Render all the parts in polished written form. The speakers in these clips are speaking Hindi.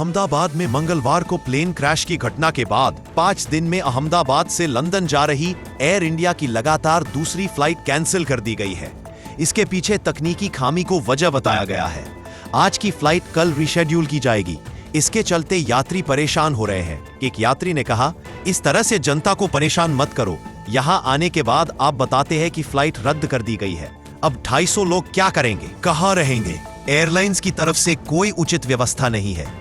अहमदाबाद में मंगलवार को प्लेन क्रैश की घटना के बाद 5 दिन में अहमदाबाद से लंदन जा रही एयर इंडिया की लगातार दूसरी फ्लाइट कैंसिल कर दी गई है। इसके पीछे तकनीकी खामी को वजह बताया गया है। आज की फ्लाइट कल रीशेड्यूल की जाएगी। इसके चलते यात्री परेशान हो रहे हैं। एक यात्री ने कहा, इस तरह से जनता को परेशान मत करो। यहाँ आने के बाद आप बताते हैं कि फ्लाइट रद्द कर दी गई है। अब 250 लोग क्या करेंगे, कहाँ रहेंगे? एयरलाइंस की तरफ से कोई उचित व्यवस्था नहीं है।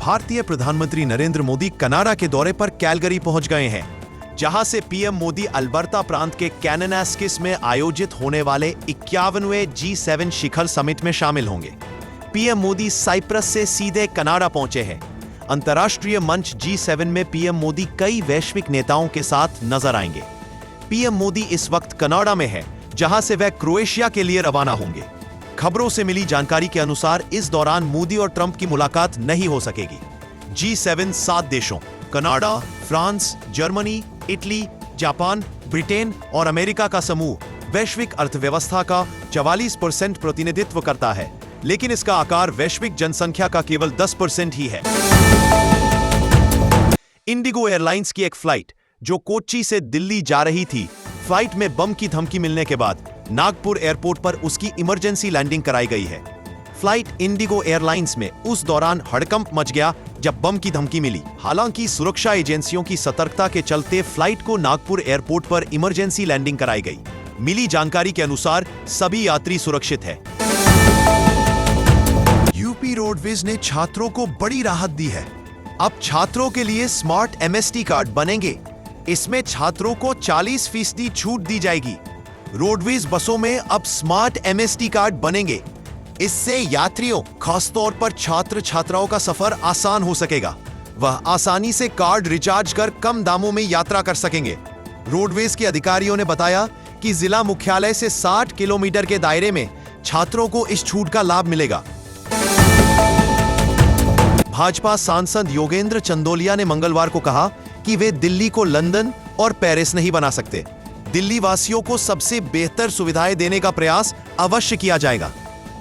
भारतीय प्रधानमंत्री नरेंद्र मोदी कनाडा के दौरे पर कैलगरी पहुंच गए हैं, जहां से पीएम मोदी अल्बर्टा प्रांत के कैनानास्किस में आयोजित होने वाले 51वें G7 शिखर समिट में शामिल होंगे। पीएम मोदी साइप्रस से सीधे कनाडा पहुंचे हैं। अंतर्राष्ट्रीय मंच G7 में पीएम मोदी कई वैश्विक नेताओं के साथ नजर आएंगे। पीएम मोदी इस वक्त कनाडा में है, जहां से वह क्रोएशिया के लिए रवाना होंगे। खबरों से मिली जानकारी के अनुसार इस दौरान मोदी और ट्रंप की मुलाकात नहीं हो सकेगी। G7 7 देशों Canada, France, Germany, Italy, Japan, Britain और अमेरिका का समूह वैश्विक अर्थव्यवस्था का 44% प्रतिनिधित्व करता है, लेकिन इसका आकार वैश्विक जनसंख्या का केवल 10% ही है। इंडिगो एयरलाइंस की एक फ्लाइट जो कोच्चि से दिल्ली जा रही थी, फ्लाइट में बम की धमकी मिलने के बाद नागपुर एयरपोर्ट पर उसकी इमरजेंसी लैंडिंग कराई गई है। फ्लाइट इंडिगो एयरलाइंस में उस दौरान हड़कंप मच गया जब बम की धमकी मिली। हालांकि सुरक्षा एजेंसियों की सतर्कता के चलते फ्लाइट को नागपुर एयरपोर्ट पर इमरजेंसी लैंडिंग कराई गई। मिली जानकारी के अनुसार सभी यात्री सुरक्षित है। यूपी रोडवेज ने छात्रों को बड़ी राहत दी है। अब छात्रों के लिए स्मार्ट एमएसटी कार्ड बनेंगे। इसमें छात्रों को 40% छूट दी जाएगी। रोडवेज बसों में अब स्मार्ट एमएसटी कार्ड बनेंगे। इससे यात्रियों, खासतौर पर छात्र छात्राओं का सफर आसान हो सकेगा। वह आसानी से कार्ड रिचार्ज कर कम दामों में यात्रा कर सकेंगे। रोडवेज के अधिकारियों ने बताया कि जिला मुख्यालय से 60 किलोमीटर के दायरे में छात्रों को इस छूट का लाभ मिलेगा। भाजपा सांसद योगेंद्र चंदोलिया ने मंगलवार को कहा कि वे दिल्ली को लंदन और पेरिस नहीं बना सकते। दिल्ली वासियों को सबसे बेहतर सुविधाएं देने का प्रयास अवश्य किया जाएगा।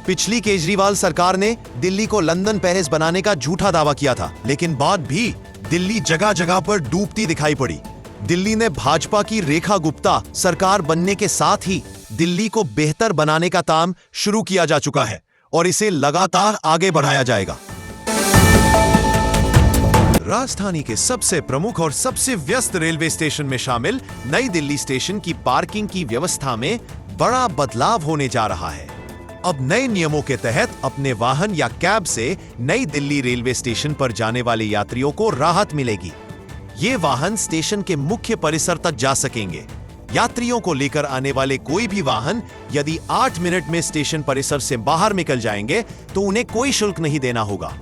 पिछली केजरीवाल सरकार ने दिल्ली को लंदन पेरिस बनाने का झूठा दावा किया था, लेकिन बाद भी दिल्ली जगह जगह पर डूबती दिखाई पड़ी। दिल्ली ने भाजपा की रेखा गुप्ता सरकार बनने के साथ ही दिल्ली को बेहतर बनाने का काम शुरू किया जा चुका है और इसे लगातार आगे बढ़ाया जाएगा। राजधानी के सबसे प्रमुख और सबसे व्यस्त रेलवे स्टेशन में शामिल नई दिल्ली स्टेशन की पार्किंग की व्यवस्था में बड़ा बदलाव होने जा रहा है। अब नए नियमों के तहत अपने वाहन या कैब से नई दिल्ली रेलवे स्टेशन पर जाने वाले यात्रियों को राहत मिलेगी। ये वाहन स्टेशन के मुख्य परिसर तक जा सकेंगे। यात्रियों को लेकर आने वाले कोई भी वाहन यदि 8 मिनट में स्टेशन परिसर से बाहर निकल जाएंगे तो उन्हें कोई शुल्क नहीं देना होगा।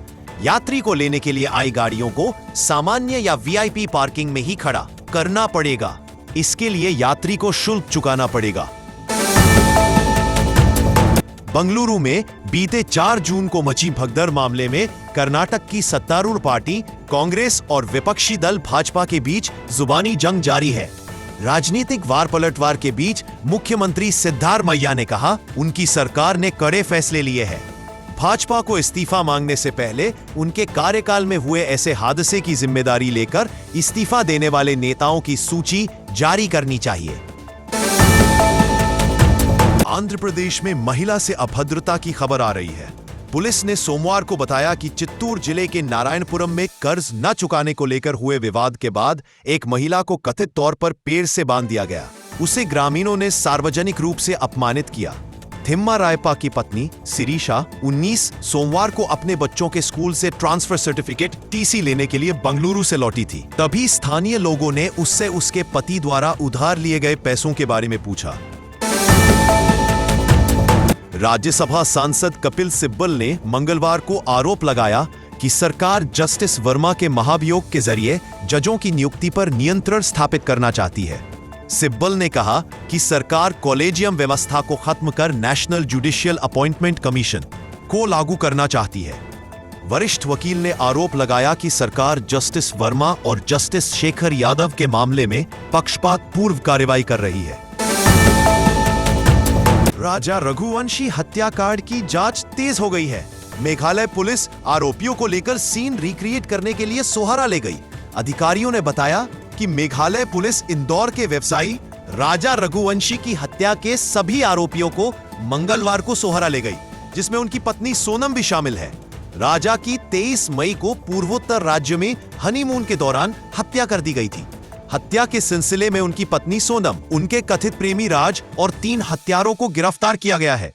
यात्री को लेने के लिए आई गाड़ियों को सामान्य या वीआईपी पार्किंग में ही खड़ा करना पड़ेगा। इसके लिए यात्री को शुल्क चुकाना पड़ेगा। बंगलुरु में बीते 4 जून को मची भगदड़ मामले में कर्नाटक की सत्तारूढ़ पार्टी कांग्रेस और विपक्षी दल भाजपा के बीच जुबानी जंग जारी है। राजनीतिक वार पलटवार के बीच मुख्यमंत्री सिद्धारमैया ने कहा, उनकी सरकार ने कड़े फैसले लिए हैं। भाजपा को इस्तीफा मांगने से पहले उनके कार्यकाल में हुए ऐसे हादसे की जिम्मेदारी लेकर इस्तीफा देने वाले नेताओं की सूची जारी करनी चाहिए। आंध्र प्रदेश में महिला से अभद्रता की खबर आ रही है। पुलिस ने सोमवार को बताया कि चित्तूर जिले के नारायणपुरम में कर्ज न चुकाने को लेकर हुए विवाद के बाद एक महिला को कथित तौर पर पेड़ से बांध दिया गया। उसे ग्रामीणों ने सार्वजनिक रूप से अपमानित किया। थिम्मा रायपा की पत्नी सिरीशा 19 सोमवार को अपने बच्चों के स्कूल से ट्रांसफर सर्टिफिकेट टीसी लेने के लिए बंगलुरु से लौटी थी। तभी स्थानीय लोगों ने उससे उसके पति द्वारा उधार लिए गए पैसों के बारे में पूछा। राज्यसभा सांसद कपिल सिब्बल ने मंगलवार को आरोप लगाया कि सरकार जस्टिस वर्मा के महाभियोग के जरिए जजों की नियुक्ति पर नियंत्रण स्थापित करना चाहती है। सिब्बल ने कहा कि सरकार कॉलेजियम व्यवस्था को खत्म कर नेशनल जुडिशियल अपॉइंटमेंट कमीशन को लागू करना चाहती है। वरिष्ठ वकील ने आरोप लगाया कि सरकार जस्टिस वर्मा और जस्टिस शेखर यादव के मामले में पक्षपात पूर्व कार्रवाई कर रही है। राजा रघुवंशी हत्याकांड की जांच तेज हो गई है। मेघालय पुलिस आरोपियों को लेकर सीन रिक्रिएट करने के लिए सोहरा ले गई। अधिकारियों ने बताया कि मेघालय पुलिस इंदौर के व्यवसायी राजा रघुवंशी की हत्या के सभी आरोपियों को मंगलवार को सोहरा ले गई, जिसमें उनकी पत्नी सोनम भी शामिल है। राजा की 23 मई को पूर्वोत्तर राज्य में हनीमून के दौरान हत्या कर दी गई थी। हत्या के सिलसिले में उनकी पत्नी सोनम, उनके कथित प्रेमी राज और 3 हत्यारों को गिरफ्तार किया गया है।